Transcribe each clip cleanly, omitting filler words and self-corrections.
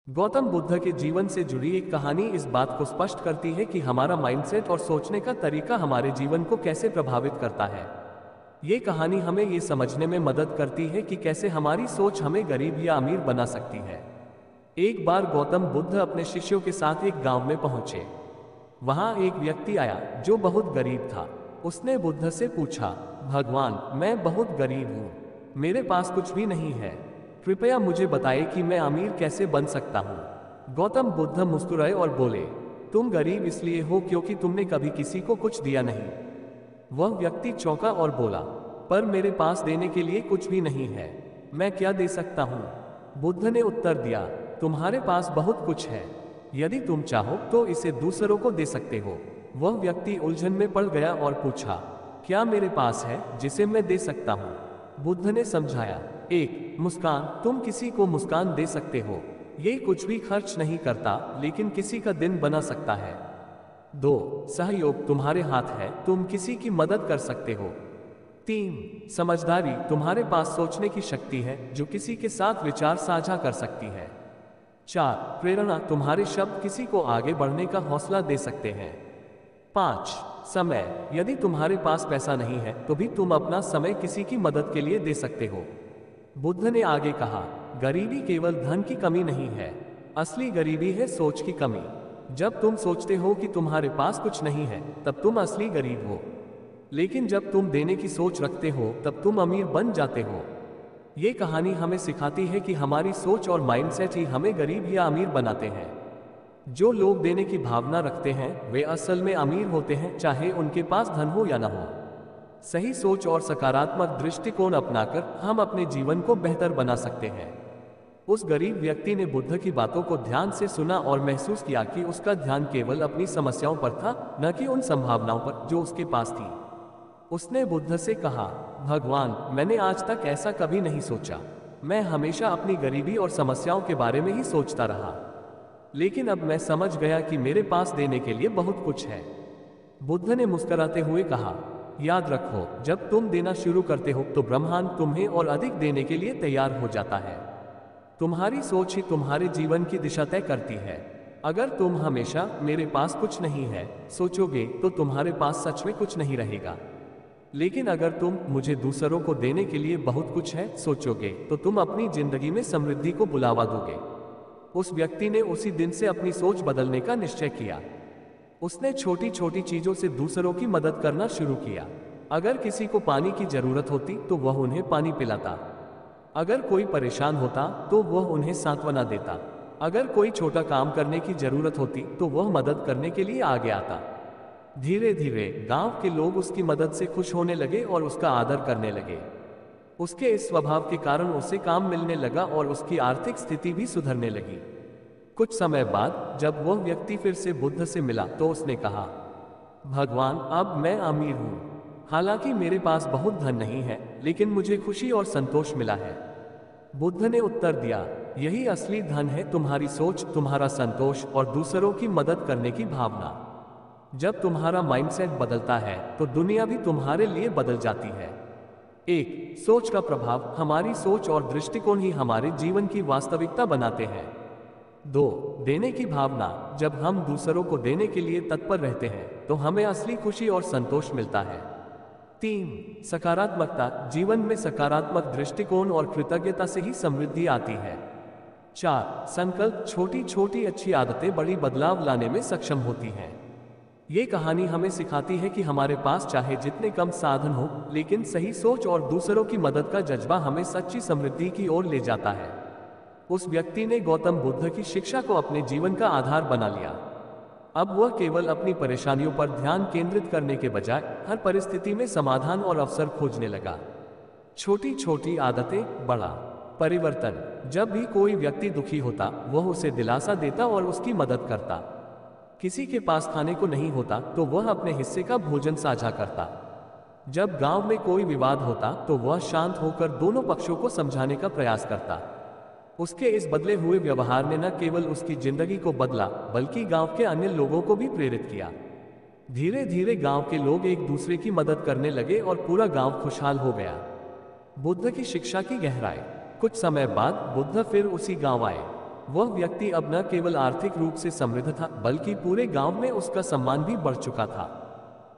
गौतम बुद्ध के जीवन से जुड़ी एक कहानी इस बात को स्पष्ट करती है कि हमारा माइंडसेट और सोचने का तरीका हमारे जीवन को कैसे प्रभावित करता है। ये कहानी हमें ये समझने में मदद करती है कि कैसे हमारी सोच हमें गरीब या अमीर बना सकती है। एक बार गौतम बुद्ध अपने शिष्यों के साथ एक गांव में पहुंचे। वहां एक व्यक्ति आया जो बहुत गरीब था। उसने बुद्ध से पूछा, भगवान, मैं बहुत गरीब हूँ, मेरे पास कुछ भी नहीं है, कृपया मुझे बताइए कि मैं अमीर कैसे बन सकता हूँ। गौतम बुद्ध मुस्कुराए और बोले, तुम गरीब इसलिए हो क्योंकि तुमने कभी किसी को कुछ दिया नहीं। वह व्यक्ति चौंका और बोला, पर मेरे पास देने के लिए कुछ भी नहीं है, मैं क्या दे सकता हूँ। बुद्ध ने उत्तर दिया, तुम्हारे पास बहुत कुछ है, यदि तुम चाहो तो इसे दूसरों को दे सकते हो। वह व्यक्ति उलझन में पड़ गया और पूछा, क्या मेरे पास है जिसे मैं दे सकता हूँ। बुद्ध ने समझाया, एक मुस्कान, तुम किसी को मुस्कान दे सकते हो, ये कुछ भी खर्च नहीं करता लेकिन किसी का दिन बना सकता है। दो, सहयोग, तुम्हारे हाथ है, तुम किसी की मदद कर सकते हो। तीन, समझदारी, तुम्हारे पास सोचने की शक्ति है जो किसी के साथ विचार साझा कर सकती है। चार, प्रेरणा, तुम्हारे शब्द किसी को आगे बढ़ने का हौसला दे सकते हैं। पाँच, समय, यदि तुम्हारे पास पैसा नहीं है तो भी तुम अपना समय किसी की मदद के लिए दे सकते हो। बुद्ध ने आगे कहा, गरीबी केवल धन की कमी नहीं है, असली गरीबी है सोच की कमी। जब तुम सोचते हो कि तुम्हारे पास कुछ नहीं है तब तुम असली गरीब हो, लेकिन जब तुम देने की सोच रखते हो तब तुम अमीर बन जाते हो। ये कहानी हमें सिखाती है कि हमारी सोच और माइंडसेट ही हमें गरीब या अमीर बनाते हैं। जो लोग देने की भावना रखते हैं वे असल में अमीर होते हैं, चाहे उनके पास धन हो या न हो। सही सोच और सकारात्मक दृष्टिकोण अपनाकर हम अपने जीवन को बेहतर बना सकते हैं। उस गरीब व्यक्ति ने बुद्ध की बातों को ध्यान से सुना और महसूस किया कि उसका ध्यान केवल अपनी समस्याओं पर था, न कि उन संभावनाओं पर जो उसके पास थी। उसने बुद्ध से कहा, भगवान, मैंने आज तक ऐसा कभी नहीं सोचा, मैं हमेशा अपनी गरीबी और समस्याओं के बारे में ही सोचता रहा, लेकिन अब मैं समझ गया कि मेरे पास देने के लिए बहुत कुछ है। बुद्ध ने मुस्कुराते हुए कहा, याद रखो, जब तुम देना शुरू करते हो तो ब्रह्मांड तुम्हें और अधिक देने के लिए तैयार हो जाता है। तुम्हारी सोच ही तुम्हारे जीवन की दिशा तय करती है। अगर तुम हमेशा मेरे पास कुछ नहीं है सोचोगे तो तुम्हारे पास सच में कुछ नहीं रहेगा, लेकिन अगर तुम मुझे दूसरों को देने के लिए बहुत कुछ है सोचोगे तो तुम अपनी जिंदगी में समृद्धि को बुलावा दोगे। उस व्यक्ति ने उसी दिन से अपनी सोच बदलने का निश्चय किया। उसने छोटी छोटी चीजों से दूसरों की मदद करना शुरू किया। अगर किसी को पानी की जरूरत होती तो वह उन्हें पानी पिलाता, अगर कोई परेशान होता तो वह उन्हें सांत्वना देता, अगर कोई छोटा काम करने की जरूरत होती तो वह मदद करने के लिए आगे आता। धीरे धीरे गांव के लोग उसकी मदद से खुश होने लगे और उसका आदर करने लगे। उसके इस स्वभाव के कारण उसे काम मिलने लगा और उसकी आर्थिक स्थिति भी सुधरने लगी। कुछ समय बाद जब वह व्यक्ति फिर से बुद्ध से मिला तो उसने कहा, भगवान, अब मैं अमीर हूँ, हालांकि मेरे पास बहुत धन नहीं है, लेकिन मुझे खुशी और संतोष मिला है। बुद्ध ने उत्तर दिया, यही असली धन है, तुम्हारी सोच, तुम्हारा संतोष और दूसरों की मदद करने की भावना। जब तुम्हारा माइंडसेट बदलता है तो दुनिया भी तुम्हारे लिए बदल जाती है। एक, सोच का प्रभाव, हमारी सोच और दृष्टिकोण ही हमारे जीवन की वास्तविकता बनाते हैं। दो, देने की भावना, जब हम दूसरों को देने के लिए तत्पर रहते हैं तो हमें असली खुशी और संतोष मिलता है। तीन, सकारात्मकता, जीवन में सकारात्मक दृष्टिकोण और कृतज्ञता से ही समृद्धि आती है। चार, संकल्प, छोटी छोटी अच्छी आदतें बड़ी बदलाव लाने में सक्षम होती हैं। ये कहानी हमें सिखाती है कि हमारे पास चाहे जितने कम साधन हो, लेकिन सही सोच और दूसरों की मदद का जज्बा हमें सच्ची समृद्धि की ओर ले जाता है। उस व्यक्ति ने गौतम बुद्ध की शिक्षा को अपने जीवन का आधार बना लिया। अब वह केवल अपनी परेशानियों पर ध्यान केंद्रित करने के बजाय हर परिस्थिति में समाधान और अवसर खोजने लगा। छोटी छोटी आदतें, बड़ा परिवर्तन। जब भी कोई व्यक्ति दुखी होता वह उसे दिलासा देता और उसकी मदद करता। किसी के पास खाने को नहीं होता तो वह अपने हिस्से का भोजन साझा करता। जब गांव में कोई विवाद होता तो वह शांत होकर दोनों पक्षों को समझाने का प्रयास करता। उसके इस बदले हुए व्यवहार ने न केवल उसकी जिंदगी को बदला बल्कि गांव के अन्य लोगों को भी प्रेरित किया। धीरे धीरे गांव के लोग एक दूसरे की मदद करने लगे और पूरा गांव खुशहाल हो गया। बुद्ध की शिक्षा की गहराई। कुछ समय बाद बुद्ध फिर उसी गांव आए। वह व्यक्ति अब न केवल आर्थिक रूप से समृद्ध था बल्कि पूरे गांव में उसका सम्मान भी बढ़ चुका था।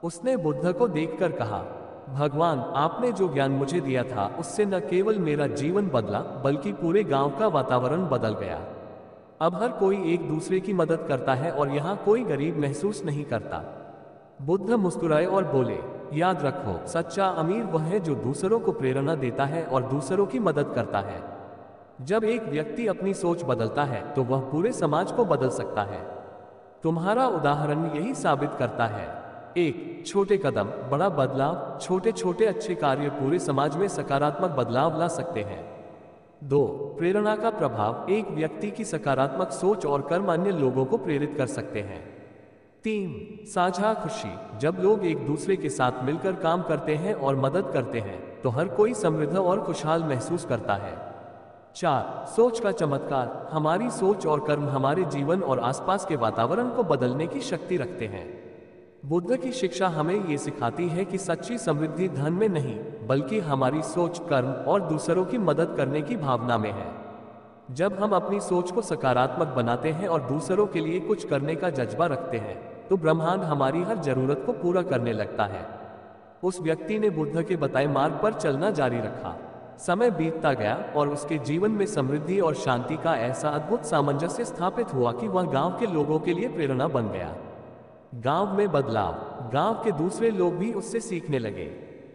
उसने बुद्ध को देखकर कहा, भगवान, आपने जो ज्ञान मुझे दिया था उससे न केवल मेरा जीवन बदला बल्कि पूरे गांव का वातावरण बदल गया। अब हर कोई एक दूसरे की मदद करता है और यहाँ कोई गरीब महसूस नहीं करता। बुद्ध मुस्कुराए और बोले, याद रखो, सच्चा अमीर वह है जो दूसरों को प्रेरणा देता है और दूसरों की मदद करता है। जब एक व्यक्ति अपनी सोच बदलता है तो वह पूरे समाज को बदल सकता है। तुम्हारा उदाहरण यही साबित करता है। एक छोटे कदम, बड़ा बदलाव। छोटे छोटे अच्छे कार्य पूरे समाज में सकारात्मक बदलाव ला सकते हैं। 2. प्रेरणा का प्रभाव। एक व्यक्ति की सकारात्मक सोच और कर्म अन्य लोगों को प्रेरित कर सकते हैं। 3. साझा खुशी। जब लोग एक दूसरे के साथ मिलकर काम करते हैं और मदद करते हैं तो हर कोई समृद्ध और खुशहाल महसूस करता है। 4. सोच का चमत्कार। हमारी सोच और कर्म हमारे जीवन और आसपास के वातावरण को बदलने की शक्ति रखते हैं। बुद्ध की शिक्षा हमें ये सिखाती है कि सच्ची समृद्धि धन में नहीं बल्कि हमारी सोच, कर्म और दूसरों की मदद करने की भावना में है। जब हम अपनी सोच को सकारात्मक बनाते हैं और दूसरों के लिए कुछ करने का जज्बा रखते हैं तो ब्रह्मांड हमारी हर जरूरत को पूरा करने लगता है। उस व्यक्ति ने बुद्ध के बताए मार्ग पर चलना जारी रखा। समय बीतता गया और उसके जीवन में समृद्धि और शांति का ऐसा अद्भुत सामंजस्य स्थापित हुआ कि वह गांव के लोगों के लिए प्रेरणा बन गया। गांव में बदलाव। गांव के दूसरे लोग भी उससे सीखने लगे।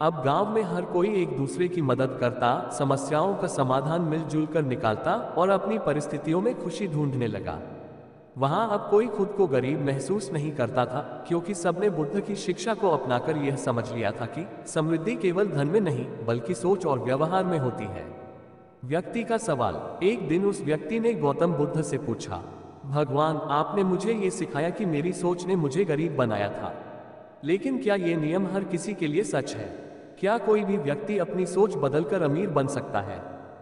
अब गांव में हर कोई एक दूसरे की मदद करता, समस्याओं का समाधान मिलजुल कर निकालता और अपनी परिस्थितियों में खुशी ढूंढने लगा। वहां अब कोई खुद को गरीब महसूस नहीं करता था क्योंकि सबने बुद्ध की शिक्षा को अपनाकर यह समझ लिया था कि समृद्धि केवल धन में नहीं बल्कि सोच और व्यवहार में होती है। व्यक्ति का सवाल। एक दिन उस व्यक्ति ने गौतम बुद्ध से पूछा, भगवान, आपने मुझे ये सिखाया कि मेरी सोच ने मुझे गरीब बनाया था, लेकिन क्या ये नियम हर किसी के लिए सच है? क्या कोई भी व्यक्ति अपनी सोच बदलकर अमीर बन सकता है?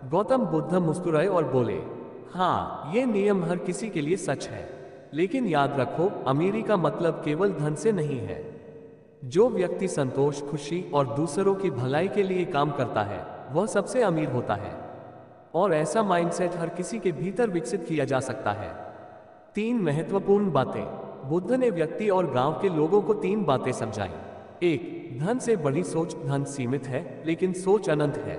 गौतम बुद्ध मुस्कुराए और बोले, हाँ, ये नियम हर किसी के लिए सच है, लेकिन याद रखो, अमीरी का मतलब केवल धन से नहीं है। जो व्यक्ति संतोष, खुशी और दूसरों की भलाई के लिए काम करता है वह सबसे अमीर होता है। और ऐसा माइंडसेट हर किसी के भीतर विकसित किया जा सकता है। 3 महत्वपूर्ण बातें। बुद्ध ने व्यक्ति और गांव के लोगों को 3 बातें समझाई। 1. धन से बड़ी सोच। धन सीमित है लेकिन सोच अनंत है।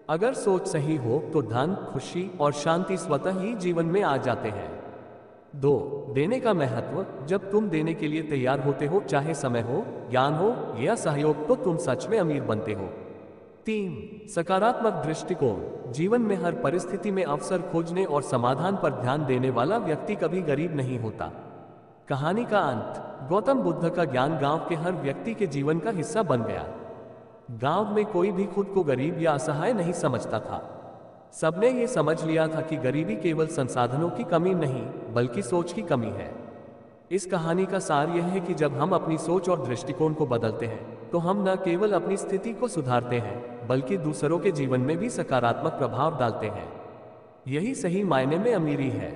अगर सोच सही हो तो धन, खुशी और शांति स्वतः ही जीवन में आ जाते हैं। 2. देने का महत्व। जब तुम देने के लिए तैयार होते हो, चाहे समय हो, ज्ञान हो या सहयोग, तो तुम सच में अमीर बनते हो। 3. सकारात्मक दृष्टिकोण। जीवन में हर परिस्थिति में अवसर खोजने और समाधान पर ध्यान देने वाला व्यक्ति कभी गरीब नहीं होता। कहानी का अंत। गौतम बुद्ध का ज्ञान गांव के हर व्यक्ति के जीवन का हिस्सा बन गया। गांव में कोई भी खुद को गरीब या असहाय नहीं समझता था। सबने ये समझ लिया था कि गरीबी केवल संसाधनों की कमी नहीं बल्कि सोच की कमी है। इस कहानी का सार यह है कि जब हम अपनी सोच और दृष्टिकोण को बदलते हैं तो हम न केवल अपनी स्थिति को सुधारते हैं बल्कि दूसरों के जीवन में भी सकारात्मक प्रभाव डालते हैं। यही सही मायने में अमीरी है।